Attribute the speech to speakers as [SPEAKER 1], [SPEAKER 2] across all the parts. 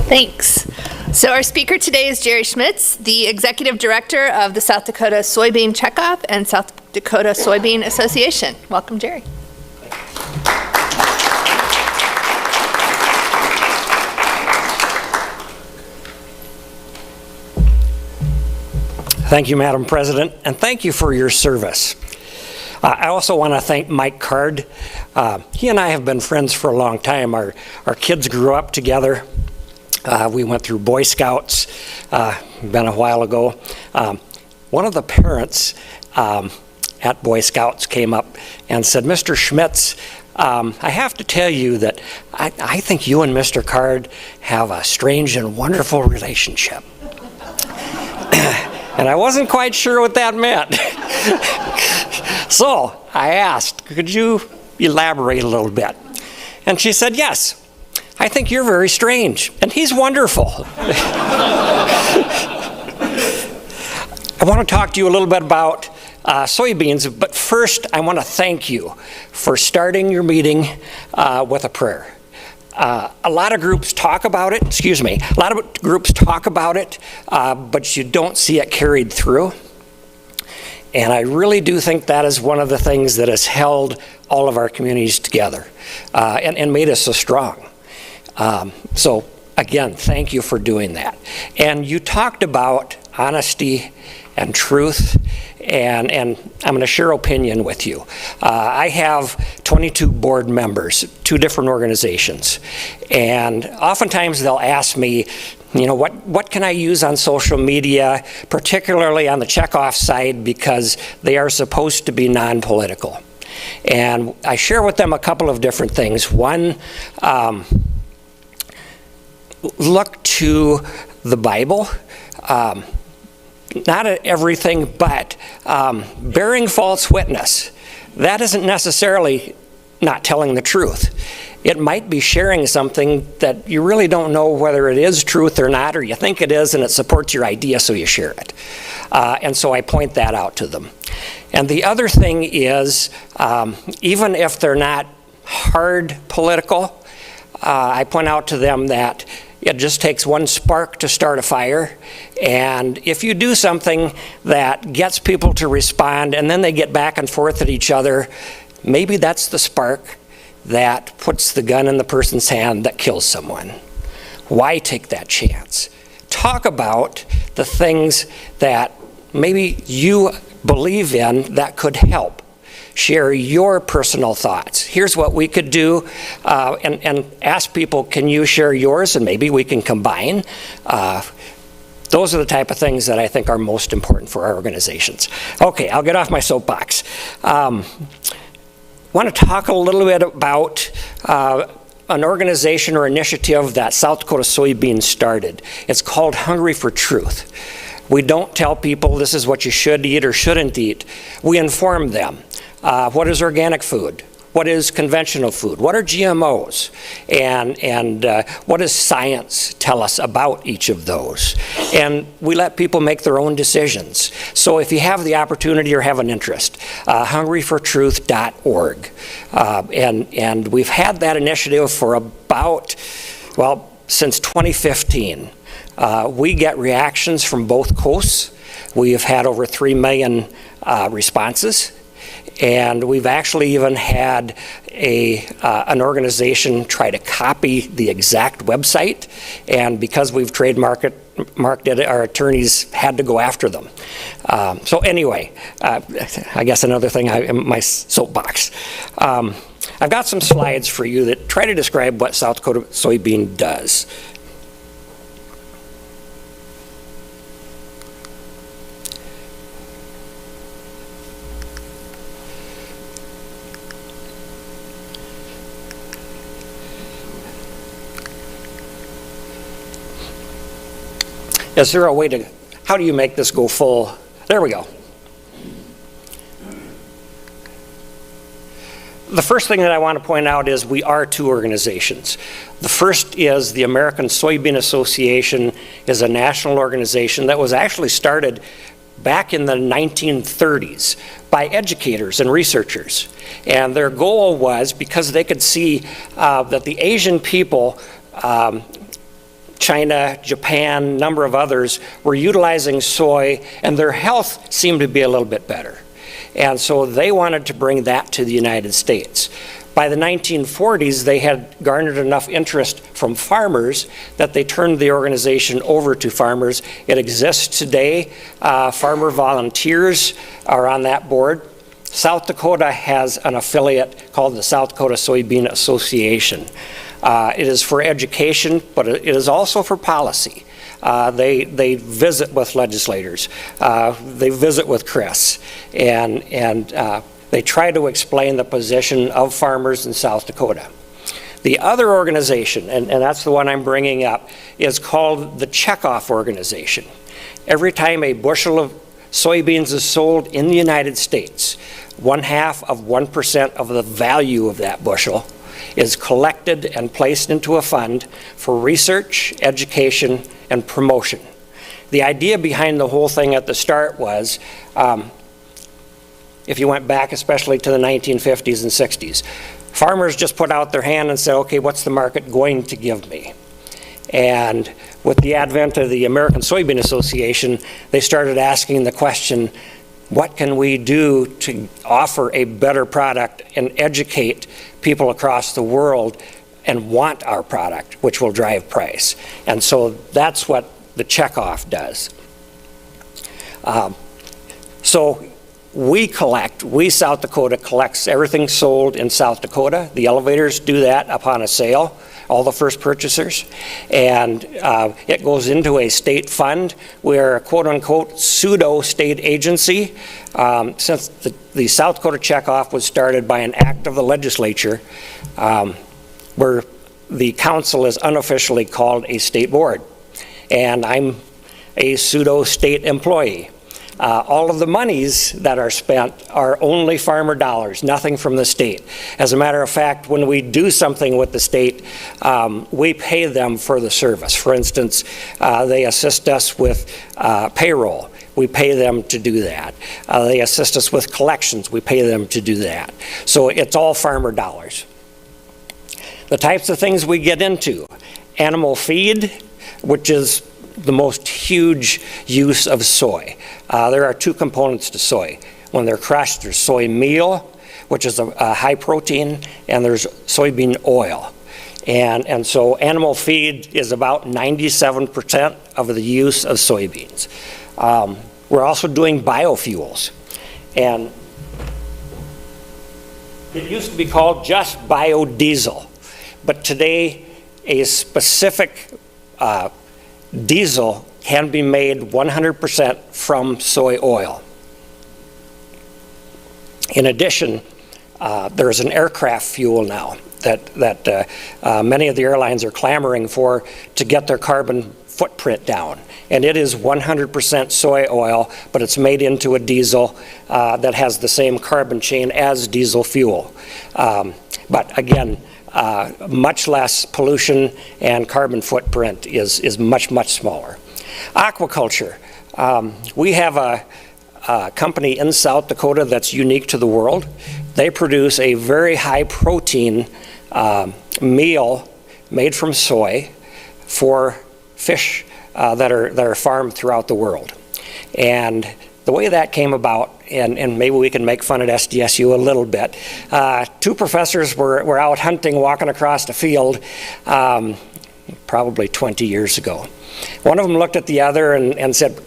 [SPEAKER 1] Thanks. So our speaker today is Jerry Schmitz, the Executive Director of the South Dakota Soybean Checkoff and South Dakota Soybean Association. Welcome, Jerry.
[SPEAKER 2] Thank you, Madam President, and thank you for your service. I also want to thank Mike Card. He and I have been friends for a long time. Our kids grew up together. We went through Boy Scouts, been a while ago. One of the parents at Boy Scouts came up and said, Mr. Schmitz, I have to tell you that I think you and Mr. Card have a strange and wonderful relationship. And I wasn't quite sure what that meant. So I asked, could you elaborate a little bit? And she said, yes, I think you're very strange, and he's wonderful. I want to talk to you a little bit about soybeans, but first I want to thank you for starting your meeting with a prayer. A lot of groups talk about it, but you don't see it carried through. And I really do think that is one of the things that has held all of our communities together and made us so strong. So again, thank you for doing that. And you talked about honesty and truth, and I'm going to share opinion with you. I have 22 board members, 2 different organizations, and oftentimes they'll ask me, you know, what can I use on social media, particularly on the checkoff side, because they are supposed to be non-political. And I share with them a couple of different things. One, look to the Bible. Not everything, but bearing false witness. That isn't necessarily not telling the truth. It might be sharing something that you really don't know whether it is truth or not, or you think it is and it supports your idea, so you share it. And so I point that out to them. And the other thing is, even if they're not hard political, I point out to them that it just takes one spark to start a fire, and if you do something that gets people to respond and then they get back and forth at each other, maybe that's the spark that puts the gun in the person's hand that kills someone. Why take that chance? Talk about the things that maybe you believe in that could help. Share your personal thoughts. Here's what we could do, and ask people, can you share yours, and maybe we can combine. Those are the type of things that I think are most important for our organizations. Okay, I'll get off my soapbox. I want to talk a little bit about an organization or initiative that South Dakota Soybean started. It's called Hungry for Truth. We don't tell people this is what you should eat or shouldn't eat. We inform them. What is organic food? What is conventional food? What are GMOs? And what does science tell us about each of those? And we let people make their own decisions. So if you have the opportunity or have an interest, hungryfortruth.org. And we've had that initiative for about, well, since 2015. We get reactions from both coasts. We have had over 3 million responses. And we've actually even had an organization try to copy the exact website, and because we've trademarked it, our attorneys had to go after them. So anyway, I guess another thing, my soapbox. I've got some slides for you that try to describe what South Dakota Soybean does. Is there a way to, how do you make this go full? There we go. The first thing that I want to point out is we are 2 organizations. The first is the American Soybean Association, is a national organization that was actually started back in the 1930s by educators and researchers. And their goal was, because they could see that the Asian people China, Japan, number of others were utilizing soy, and their health seemed to be a little bit better. And so they wanted to bring that to the United States. By the 1940s, they had garnered enough interest from farmers that they turned the organization over to farmers. It exists today. Farmer volunteers are on that board. South Dakota has an affiliate called the South Dakota Soybean Association. It is for education, but it is also for policy. They visit with legislators. They visit with Chris, and they try to explain the position of farmers in South Dakota. The other organization, and that's the one I'm bringing up, is called the Checkoff organization. Every time a bushel of soybeans is sold in the United States, 0.5% of the value of that bushel is collected and placed into a fund for research, education, and promotion. The idea behind the whole thing at the start was, if you went back especially to the 1950s and 60s, farmers just put out their hand and said, okay, what's the market going to give me? And with the advent of the American Soybean Association, they started asking the question, what can we do to offer a better product and educate people across the world and want our product, which will drive price? And so that's what the Checkoff does. So we South Dakota collects everything sold in South Dakota. The elevators do that upon a sale, all the first purchasers. And it goes into a state fund. We're a quote-unquote pseudo-state agency. Since the South Dakota Checkoff was started by an act of the legislature, where the council is unofficially called a state board. And I'm a pseudo-state employee. All of the monies that are spent are only farmer dollars, nothing from the state. As a matter of fact, when we do something with the state, we pay them for the service. For instance, they assist us with payroll. We pay them to do that. They assist us with collections. We pay them to do that. So it's all farmer dollars. The types of things we get into: animal feed, which is the most huge use of soy. There are two components to soy. When they're crushed, there's soy meal, which is a high protein, and there's soybean oil. And so animal feed is about 97% of the use of soybeans. We're also doing biofuels. And it used to be called just biodiesel, but today a specific diesel can be made 100% from soy oil. In addition, there's an aircraft fuel now that many of the airlines are clamoring for to get their carbon footprint down. And it is 100% soy oil, but it's made into a diesel that has the same carbon chain as diesel fuel. But again, much less pollution, and carbon footprint is much, much smaller. Aquaculture. We have a company in South Dakota that's unique to the world. They produce a very high protein meal made from soy for fish that are farmed throughout the world. And the way that came about, and maybe we can make fun at SDSU a little bit, two professors were out hunting, walking across the field probably 20 years ago. One of them looked at the other and said,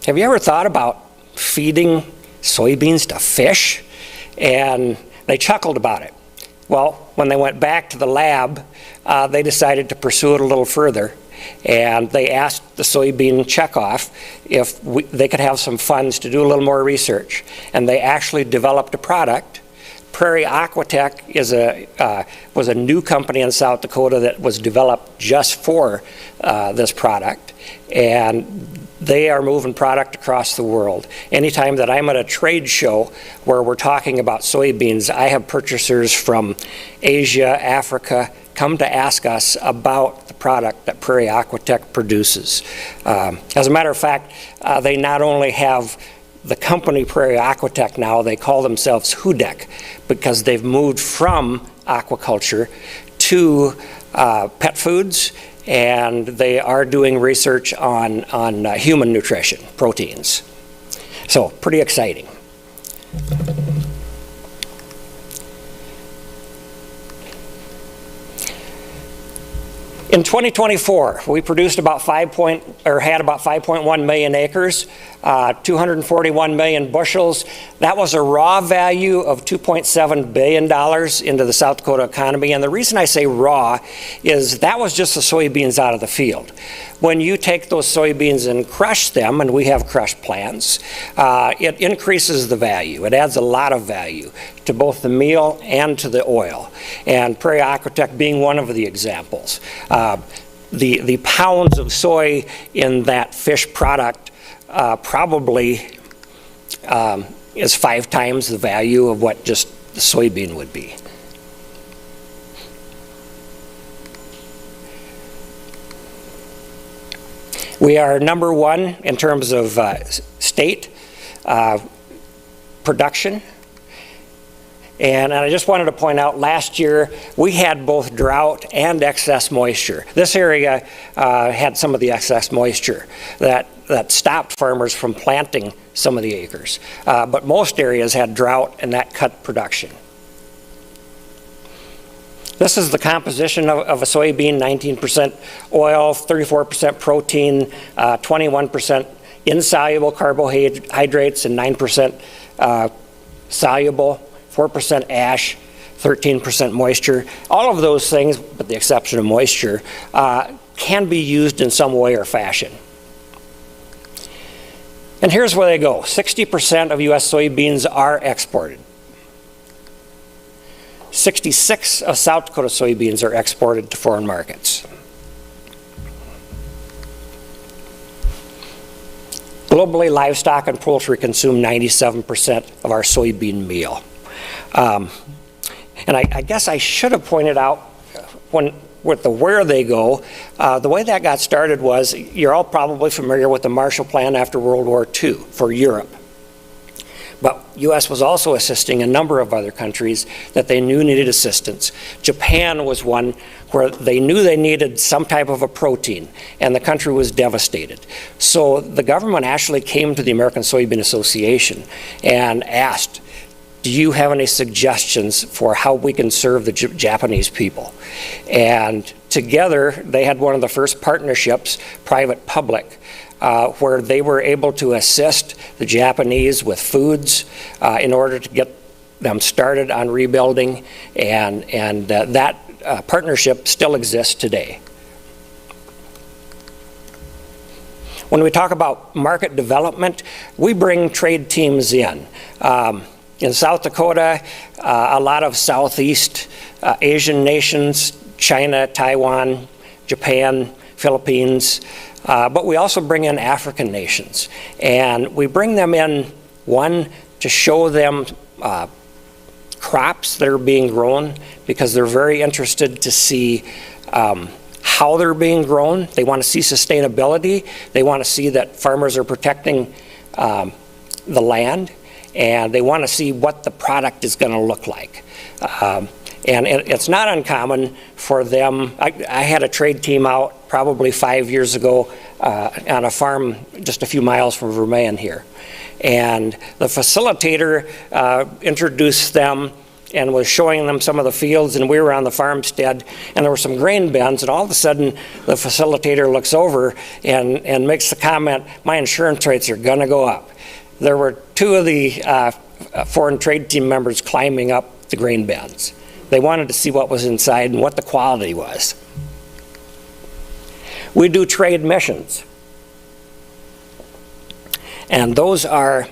[SPEAKER 2] have you ever thought about feeding soybeans to fish? And they chuckled about it. Well, when they went back to the lab, they decided to pursue it a little further. And they asked the Soybean Checkoff if they could have some funds to do a little more research. And they actually developed a product. Prairie Aquatech was a new company in South Dakota that was developed just for this product. And they are moving product across the world. Anytime that I'm at a trade show where we're talking about soybeans, I have purchasers from Asia, Africa, come to ask us about the product that Prairie Aquatech produces. As a matter of fact, they not only have the company Prairie Aquatech now, they call themselves HUDEC because they've moved from aquaculture to pet foods and they are doing research on human nutrition, proteins. So pretty exciting. In 2024, we produced about had about 5.1 million acres, 241 million bushels. That was a raw value of $2.7 billion into the South Dakota economy. And the reason I say raw is that was just the soybeans out of the field. When you take those soybeans and crush them, and we have crush plants, it increases the value. It adds a lot of value to both the meal and to the oil. And Prairie Aquatech being one of the examples. The pounds of soy in that fish product probably is 5 times the value of what just the soybean would be. We are number 1 in terms of state production. And I just wanted to point out, last year we had both drought and excess moisture. This area had some of the excess moisture that stopped farmers from planting some of the acres. But most areas had drought, and that cut production. This is the composition of a soybean: 19% oil, 34% protein, 21% insoluble carbohydrates, and 9% soluble, 4% ash, 13% moisture. All of those things, with the exception of moisture, can be used in some way or fashion. And here's where they go. 60% of U.S. soybeans are exported. 66 of South Dakota soybeans are exported to foreign markets. Globally, livestock and poultry consume 97% of our soybean meal. And I guess I should have pointed out, with the where they go, the way that got started was, you're all probably familiar with the Marshall Plan after World War II for Europe. But U.S. was also assisting a number of other countries that they knew needed assistance. Japan was one where they knew they needed some type of a protein, and the country was devastated. So the government actually came to the American Soybean Association and asked, do you have any suggestions for how we can serve the Japanese people? And together, they had one of the first partnerships, private-public, where they were able to assist the Japanese with foods in order to get them started on rebuilding, and that partnership still exists today. When we talk about market development, we bring trade teams in. In South Dakota, a lot of Southeast Asian nations, China, Taiwan, Japan, Philippines, but we also bring in African nations. And we bring them in, one, to show them crops that are being grown, because they're very interested to see how they're being grown. They want to see sustainability. They want to see that farmers are protecting the land, and they want to see what the product is going to look like. And it's not uncommon for them. I had a trade team out probably 5 years ago on a farm just a few miles from Vermillion here. And the facilitator introduced them and was showing them some of the fields, and we were on the farmstead, and there were some grain bins, and all of a sudden the facilitator looks over and makes the comment, my insurance rates are going to go up. There were 2 of the foreign trade team members climbing up the grain bins. They wanted to see what was inside and what the quality was. We do trade missions. And those are,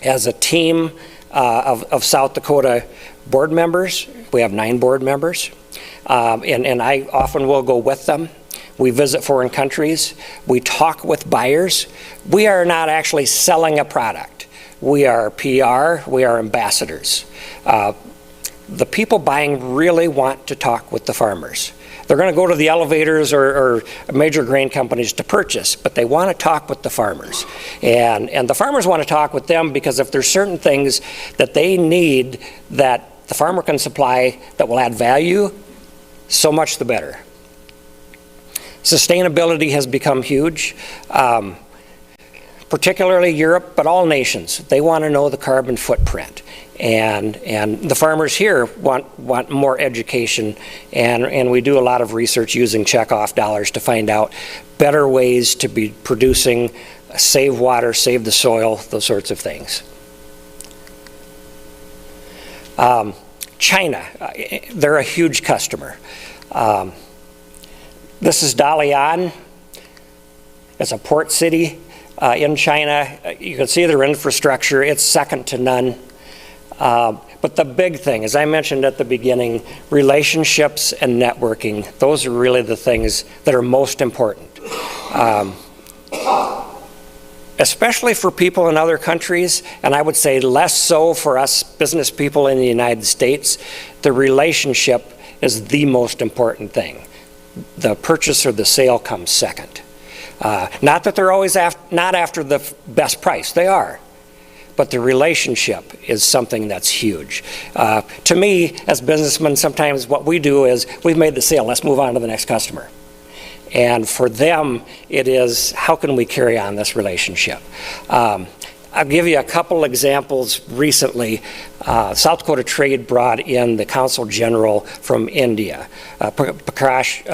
[SPEAKER 2] as a team of South Dakota board members. We have 9 board members. And I often will go with them. We visit foreign countries. We talk with buyers. We are not actually selling a product. We are PR. We are ambassadors. The people buying really want to talk with the farmers. They're going to go to the elevators or major grain companies to purchase, but they want to talk with the farmers. And the farmers want to talk with them because if there's certain things that they need that the farmer can supply that will add value, so much the better. Sustainability has become huge, particularly Europe, but all nations. They want to know the carbon footprint. And the farmers here want more education, and we do a lot of research using checkoff dollars to find out better ways to be producing, save water, save the soil, those sorts of things. China, they're a huge customer. This is Dalian. It's a port city in China. You can see their infrastructure. It's second to none. But the big thing, as I mentioned at the beginning, relationships and networking, those are really the things that are most important. Especially for people in other countries, and I would say less so for us business people in the United States, the relationship is the most important thing. The purchase or the sale comes second. Not that they're always not after the best price, they are. But the relationship is something that's huge. To me, as businessmen, sometimes what we do is, we've made the sale, let's move on to the next customer. And for them, it is, how can we carry on this relationship? I'll give you a couple examples recently. South Dakota Trade brought in the Consul General from India, Prakash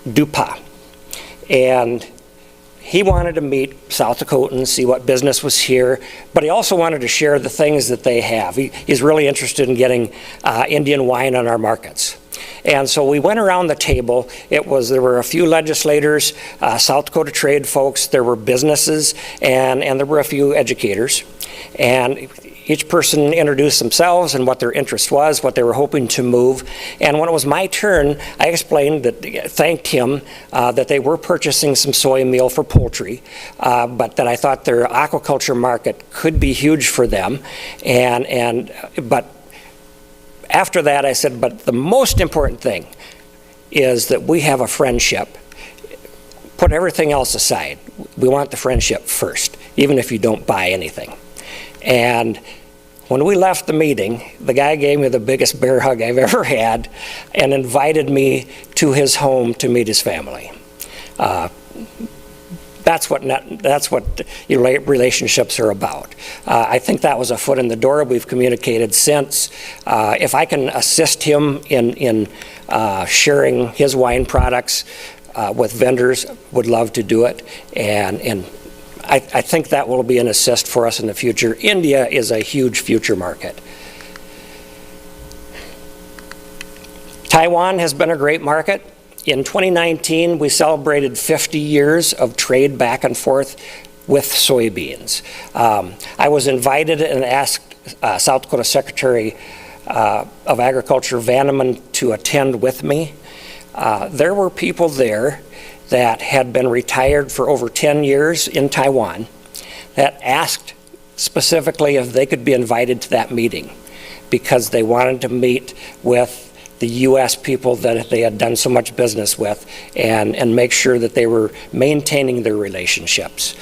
[SPEAKER 2] Dupa. And he wanted to meet South Dakotans, see what business was here, but he also wanted to share the things that they have. He's really interested in getting Indian wine on our markets. And so we went around the table. There were a few legislators, South Dakota Trade folks, there were businesses, and there were a few educators. And each person introduced themselves and what their interest was, what they were hoping to move. And when it was my turn, I explained thanked him that they were purchasing some soy meal for poultry, but that I thought their aquaculture market could be huge for them. But after that, I said, but the most important thing is that we have a friendship. Put everything else aside. We want the friendship first, even if you don't buy anything. And when we left the meeting, the guy gave me the biggest bear hug I've ever had and invited me to his home to meet his family. That's what relationships are about. I think that was a foot in the door. We've communicated since. If I can assist him in sharing his wine products with vendors, would love to do it. And I think that will be an assist for us in the future. India is a huge future market. Taiwan has been a great market. In 2019, we celebrated 50 years of trade back and forth with soybeans. I was invited and asked South Dakota Secretary of Agriculture Vanneman to attend with me. There were people there that had been retired for over 10 years in Taiwan that asked specifically if they could be invited to that meeting because they wanted to meet with the U.S. people that they had done so much business with and make sure that they were maintaining their relationships.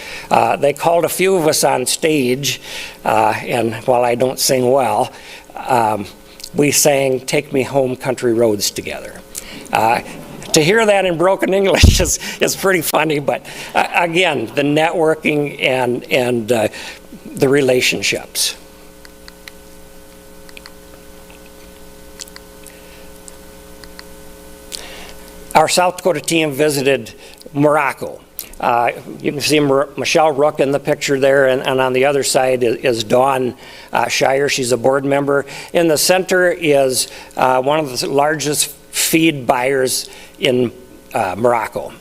[SPEAKER 2] They called a few of us on stage, and while I don't sing well, we sang "Take Me Home, Country Roads" together. To hear that in broken English is pretty funny, but again, the networking and the relationships. Our South Dakota team visited Morocco. You can see Michelle Rook in the picture there, and on the other side is Dawn Shire. She's a board member. In the center is one of the largest feed buyers in Morocco.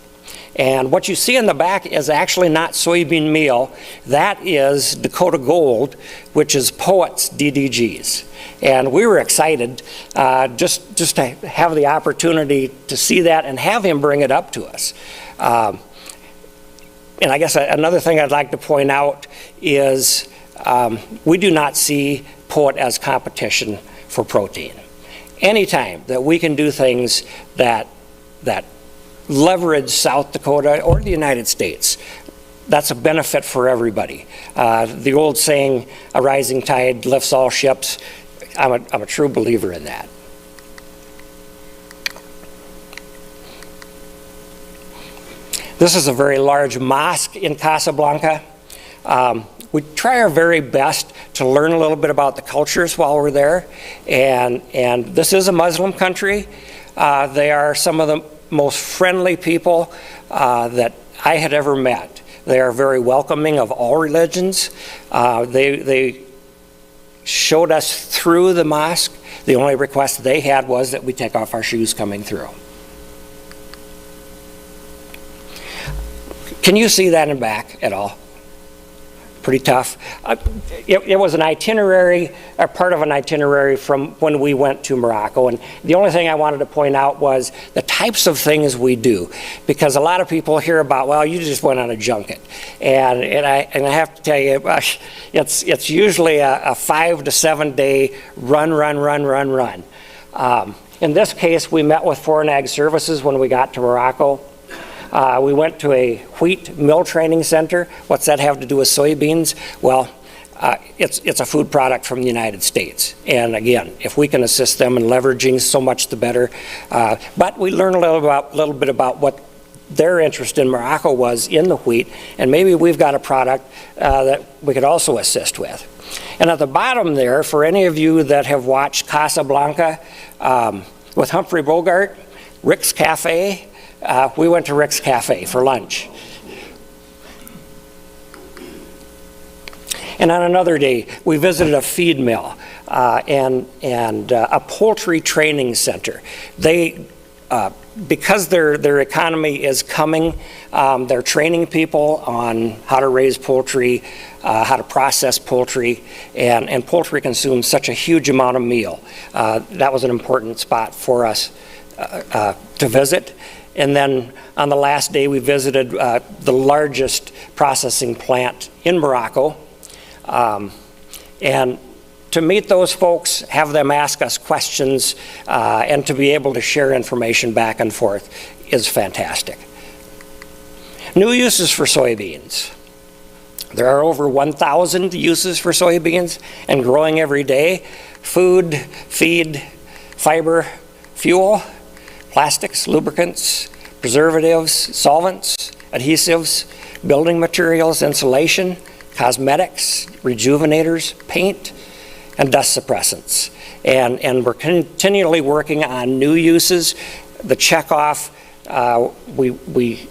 [SPEAKER 2] And what you see in the back is actually not soybean meal. That is Dakota Gold, which is Poet's DDGs. And we were excited just to have the opportunity to see that and have him bring it up to us. And I guess another thing I'd like to point out is we do not see Poet as competition for protein. Anytime that we can do things that leverage South Dakota or the United States, that's a benefit for everybody. The old saying, a rising tide lifts all ships, I'm a true believer in that. This is a very large mosque in Casablanca. We try our very best to learn a little bit about the cultures while we're there, and this is a Muslim country. They are some of the most friendly people that I had ever met. They are very welcoming of all religions. They showed us through the mosque. The only request they had was that we take off our shoes coming through. Can you see that in back at all? Pretty tough. It was an itinerary, or part of an itinerary from when we went to Morocco, and the only thing I wanted to point out was the types of things we do, because a lot of people hear about, well, you just went on a junket, and I have to tell you, it's usually a 5 to 7 day run. In this case, we met with Foreign Ag Services when we got to Morocco. We went to a wheat mill training center. What's that have to do with soybeans? Well, it's a food product from the United States. And again, if we can assist them in leveraging, so much the better. But we learned a little bit about what their interest in Morocco was in the wheat, and maybe we've got a product that we could also assist with. And at the bottom there, for any of you that have watched Casablanca with Humphrey Bogart, Rick's Cafe, we went to Rick's Cafe for lunch. And on another day, we visited a feed mill and a poultry training center. They, because their economy is coming, they're training people on how to raise poultry, how to process poultry, and poultry consumes such a huge amount of meal. That was an important spot for us to visit. And then on the last day, we visited the largest processing plant in Morocco. And to meet those folks, have them ask us questions, and to be able to share information back and forth is fantastic. New uses for soybeans. There are over 1,000 uses for soybeans and growing every day. Food, feed, fiber, fuel, plastics, lubricants, preservatives, solvents, adhesives, building materials, insulation, cosmetics, rejuvenators, paint, and dust suppressants. And we're continually working on new uses. The Checkoff, we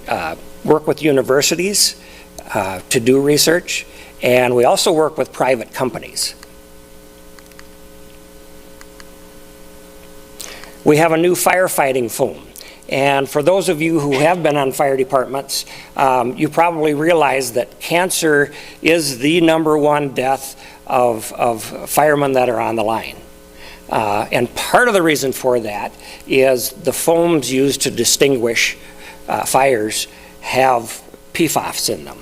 [SPEAKER 2] work with universities to do research, and we also work with private companies. We have a new firefighting foam. And for those of you who have been on fire departments, you probably realize that cancer is the #1 death of firemen that are on the line. And part of the reason for that is the foams used to distinguish fires have PFAS in them.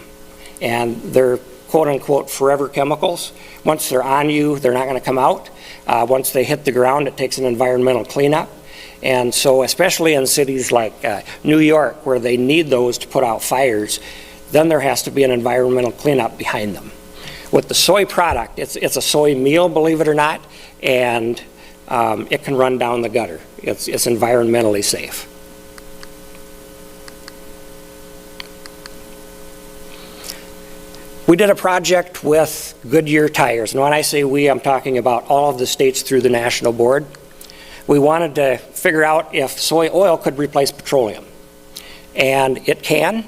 [SPEAKER 2] And they're quote-unquote forever chemicals. Once they're on you, they're not going to come out. Once they hit the ground, it takes an environmental cleanup. And so especially in cities like New York, where they need those to put out fires, then there has to be an environmental cleanup behind them. With the soy product, it's a soy meal, believe it or not, and it can run down the gutter. It's environmentally safe. We did a project with Goodyear tires, and when I say we, I'm talking about all of the states through the national board. We wanted to figure out if soy oil could replace petroleum, and it can.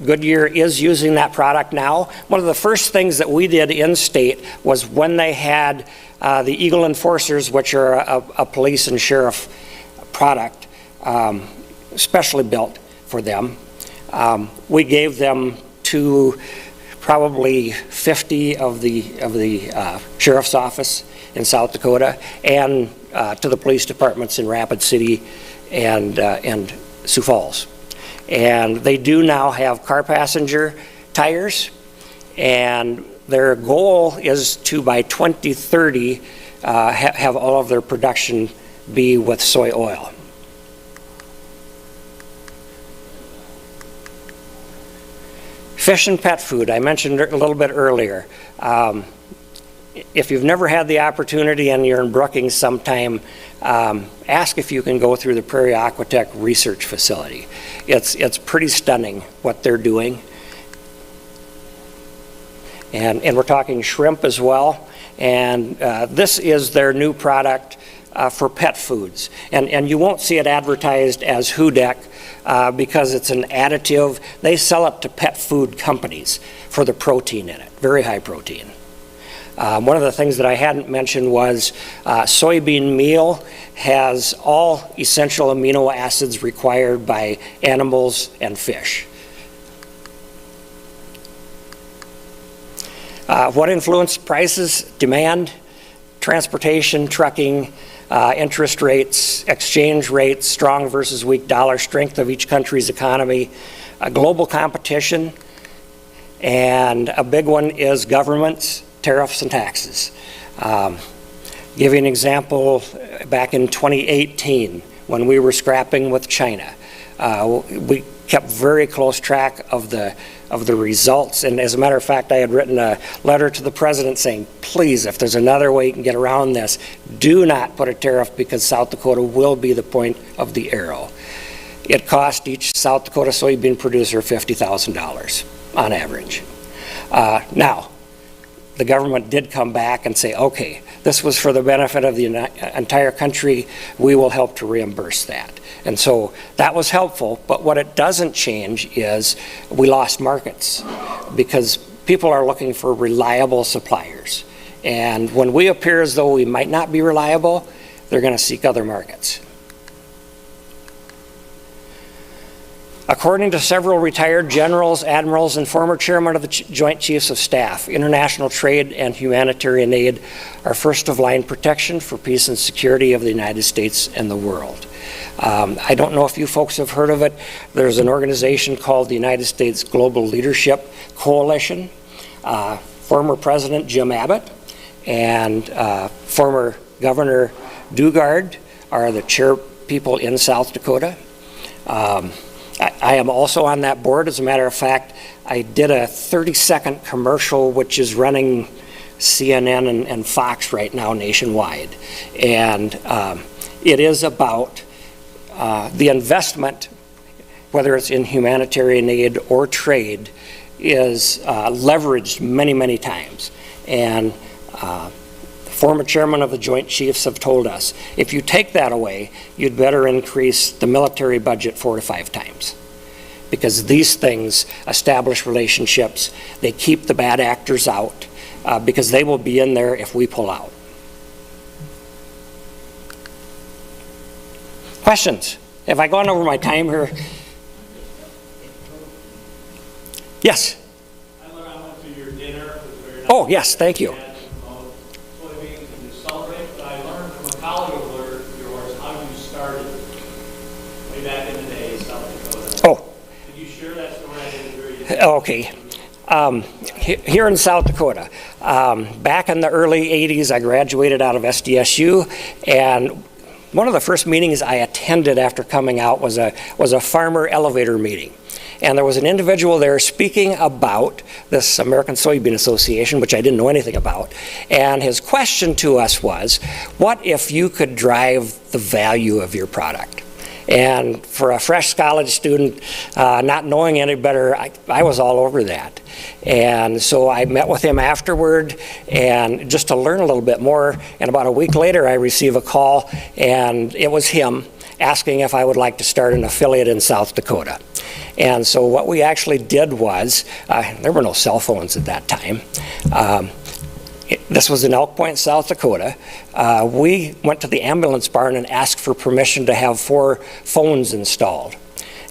[SPEAKER 2] Goodyear is using that product now. One of the first things that we did in state was when they had the Eagle Enforcers, which are a police and sheriff product, specially built for them. We gave them to probably 50 of the sheriff's office in South Dakota, and to the police departments in Rapid City and Sioux Falls. And they do now have car passenger tires, and their goal is to, by 2030, have all of their production be with soy oil. Fish and pet food, I mentioned a little bit earlier. if you've never had the opportunity and you're in Brookings sometime, ask if you can go through the Prairie Aquatech Research Facility. It's pretty stunning what they're doing. And we're talking shrimp as well. And this is their new product for pet foods. And you won't see it advertised as Hudak because it's an additive. They sell it to pet food companies for the protein in it, very high protein. One of the things that I hadn't mentioned was soybean meal has all essential amino acids required by animals and fish. What influenced prices? Demand, transportation, trucking, interest rates, exchange rates, strong versus weak dollar, strength of each country's economy, global competition, and a big one is governments, tariffs, and taxes. Give you an example, back in 2018, when we were scrapping with China, we kept very close track of the results. And as a matter of fact, I had written a letter to the president saying, please, if there's another way you can get around this, do not put a tariff because South Dakota will be the point of the arrow. It cost each South Dakota soybean producer $50,000 on average. Now, the government did come back and say, okay, this was for the benefit of the entire country, we will help to reimburse that. And so that was helpful, but what it doesn't change is we lost markets because people are looking for reliable suppliers. And when we appear as though we might not be reliable, they're going to seek other markets. According to several retired generals, admirals, and former chairmen of the Joint Chiefs of Staff, international trade and humanitarian aid are first-of-line protection for peace and security of the United States and the world. I don't know if you folks have heard of it. There's an organization called the United States Global Leadership Coalition. Former President Jim Abbott and former Governor Dugard are the chair people in South Dakota. I am also on that board. As a matter of fact, I did a 30-second commercial which is running CNN and Fox right now nationwide. And it is about the investment, whether it's in humanitarian aid or trade, is leveraged many, many times. And the former chairman of the Joint Chiefs have told us, if you take that away, you'd better increase the military budget 4 to 5 times. Because these things establish relationships, they keep the bad actors out, because they will be in there if we pull out. Questions? Have I gone over my time here? Yes?
[SPEAKER 3] I went to your dinner. It was very nice.
[SPEAKER 2] Oh, yes, thank you.
[SPEAKER 3] Soybeans and to celebrate, but I learned from a colleague of yours how you started way back in the day in South Dakota.
[SPEAKER 2] Oh.
[SPEAKER 3] Could you share that story? I think it's very
[SPEAKER 2] Okay. Here in South Dakota, back in the early 80s, I graduated out of SDSU, and one of the first meetings I attended after coming out was a farmer elevator meeting. And there was an individual there speaking about this American Soybean Association, which I didn't know anything about. And his question to us was, what if you could drive the value of your product? And for a fresh college student, not knowing any better, I was all over that. And so I met with him afterward, and just to learn a little bit more. And about a week later, I received a call, and it was him asking if I would like to start an affiliate in South Dakota. And so what we actually did was, there were no cell phones at that time. This was in Elk Point, South Dakota. We went to the ambulance barn and asked for permission to have 4 phones installed.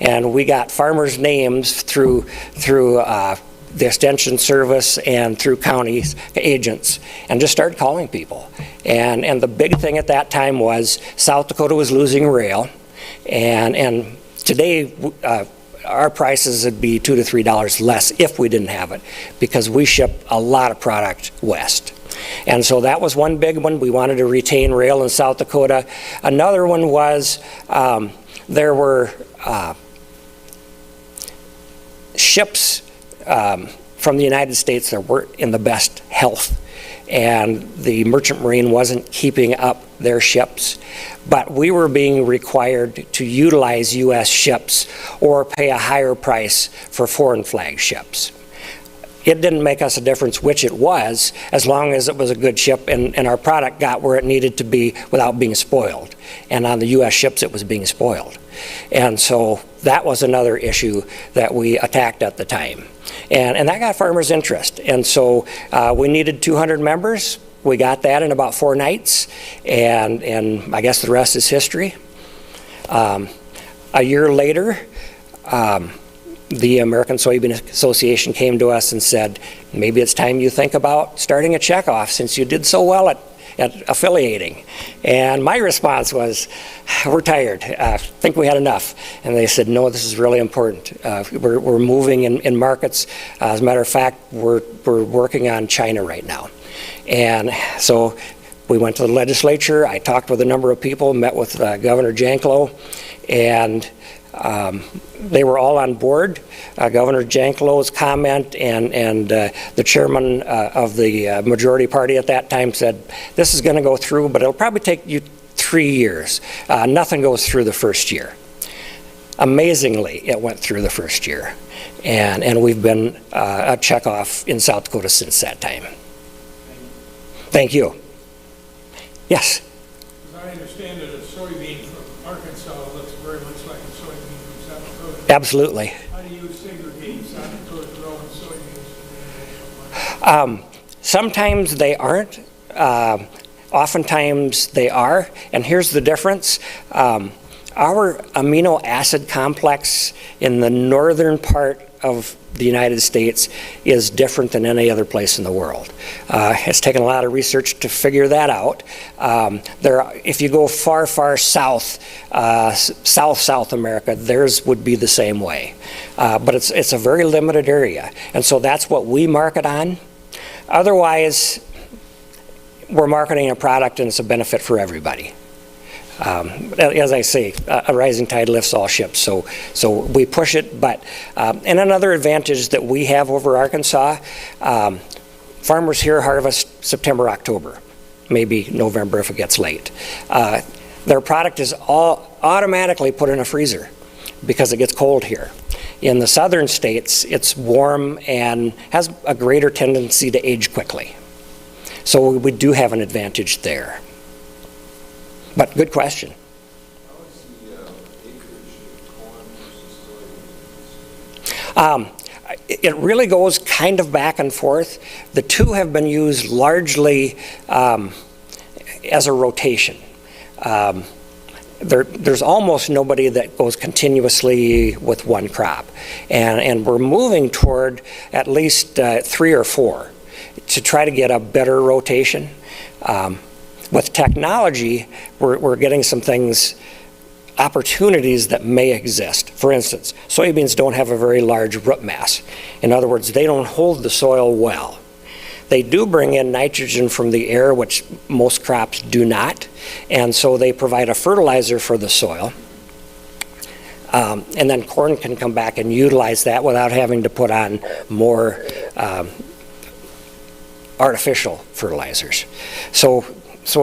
[SPEAKER 2] And we got farmers' names through the extension service and through county agents, and just started calling people. And the big thing at that time was South Dakota was losing rail, and today our prices would be $2 to $3 less if we didn't have it, because we ship a lot of product west. And so that was one big one. We wanted to retain rail in South Dakota. Another one was there were ships from the United States that weren't in the best health. and the Merchant Marine wasn't keeping up their ships, but we were being required to utilize U.S. ships or pay a higher price for foreign flag ships. It didn't make us a difference which it was, as long as it was a good ship and our product got where it needed to be without being spoiled. And on the U.S. ships, it was being spoiled. And so that was another issue that we attacked at the time. And that got farmers' interest. And so we needed 200 members. We got that in about 4 nights, and I guess the rest is history. A year later, the American Soybean Association came to us and said, maybe it's time you think about starting a checkoff since you did so well at affiliating. And my response was, we're tired. I think we had enough. And they said, no, this is really important. We're moving in markets. As a matter of fact, we're working on China right now. And so we went to the legislature. I talked with a number of people, met with Governor Janklow, and they were all on board. Governor Janklow's comment and the chairman of the majority party at that time said, this is going to go through, but it'll probably take you 3 years. Nothing goes through the first year. Amazingly, it went through the first year. And we've been a checkoff in South Dakota since that time. Thank you. Yes?
[SPEAKER 4] As I understand it, a soybean from Arkansas looks very much like a soybean from South Dakota.
[SPEAKER 2] Absolutely.
[SPEAKER 4] How do you segregate South Dakota growing soybeans?
[SPEAKER 2] Sometimes they aren't. Oftentimes they are. And here's the difference. Our amino acid complex in the northern part of the United States is different than any other place in the world. It's taken a lot of research to figure that out. If you go far south, South America, theirs would be the same way. But it's a very limited area, and so that's what we market on. Otherwise, we're marketing a product and it's a benefit for everybody. As I say, a rising tide lifts all ships, so we push it. But and another advantage that we have over Arkansas, farmers here harvest September, October, maybe November if it gets late. Their product is all automatically put in a freezer because it gets cold here. In the southern states, it's warm and has a greater tendency to age quickly. So we do have an advantage there. But good question.
[SPEAKER 5] How is the acreage of corn versus soybeans?
[SPEAKER 2] It really goes kind of back and forth. The two have been used largely as a rotation. There's almost nobody that goes continuously with one crop. And we're moving toward at least 3 or 4 to try to get a better rotation. With technology, we're getting some things, opportunities that may exist. For instance, soybeans don't have a very large root mass. In other words, they don't hold the soil well. They do bring in nitrogen from the air, which most crops do not, and so they provide a fertilizer for the soil. And then corn can come back and utilize that without having to put on more artificial fertilizers. So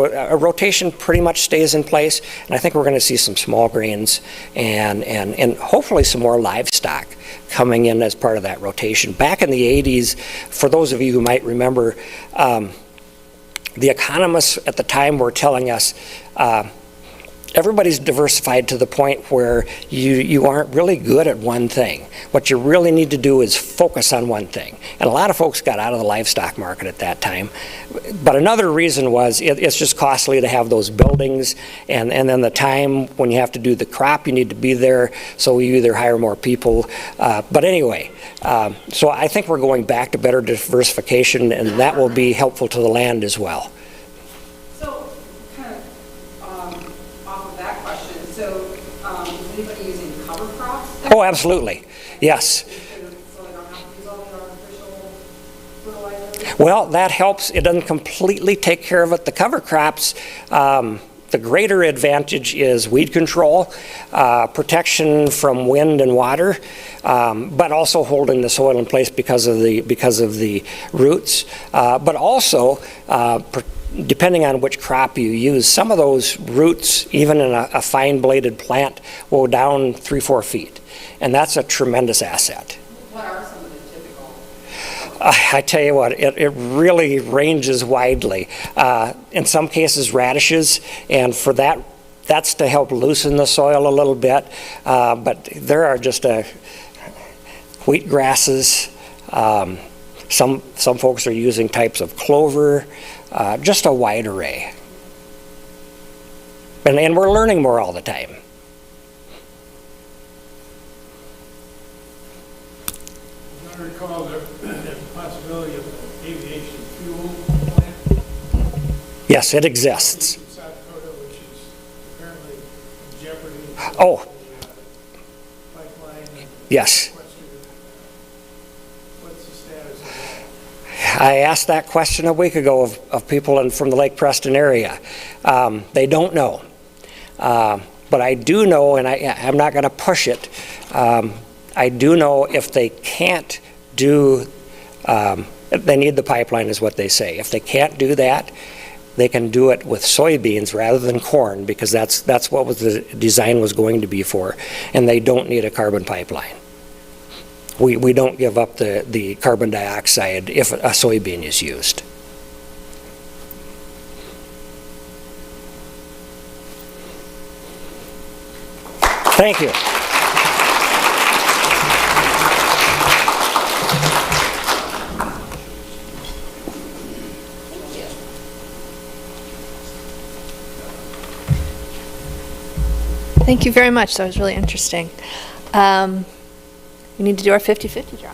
[SPEAKER 2] a rotation pretty much stays in place, and I think we're going to see some small grains and hopefully some more livestock coming in as part of that rotation. Back in the 80s, for those of you who might remember, the economists at the time were telling us everybody's diversified to the point where you aren't really good at one thing. What you really need to do is focus on one thing. And a lot of folks got out of the livestock market at that time. But another reason was it's just costly to have those buildings, and then the time when you have to do the crop, you need to be there, so you either hire more people. But anyway, so I think we're going back to better diversification, and that will be helpful to the land as well. Oh, absolutely. Yes. Well, that helps. It doesn't completely take care of it. The cover crops, the greater advantage is weed control, protection from wind and water, but also holding the soil in place because of the roots. But also, depending on which crop you use, some of those roots, even in a fine-bladed plant, will go down 3-4 feet. And that's a tremendous asset.
[SPEAKER 6] What are some of the typical?
[SPEAKER 2] I tell you what, it really ranges widely. In some cases, radishes, and for that's to help loosen the soil a little bit. But there are just wheat grasses. Some folks are using types of clover. Just a wide array. And we're learning more all the time.
[SPEAKER 4] As I recall, there's a possibility of an aviation fuel plant
[SPEAKER 2] Yes, it exists.
[SPEAKER 4] in South Dakota, which is apparently in jeopardy.
[SPEAKER 2] Oh,
[SPEAKER 4] Pipeline and
[SPEAKER 2] yes.
[SPEAKER 4] what's the status of that?
[SPEAKER 2] I asked that question a week ago of people from the Lake Preston area. They don't know. But I do know, and I'm not going to push it, I do know if they can't do, they need the pipeline is what they say. If they can't do that, they can do it with soybeans rather than corn, because that's what the design was going to be for, and they don't need a carbon pipeline. We don't give up the carbon dioxide if a soybean is used. Thank you.
[SPEAKER 1] Thank you very much. That was really interesting. We need to do our 50-50 draw.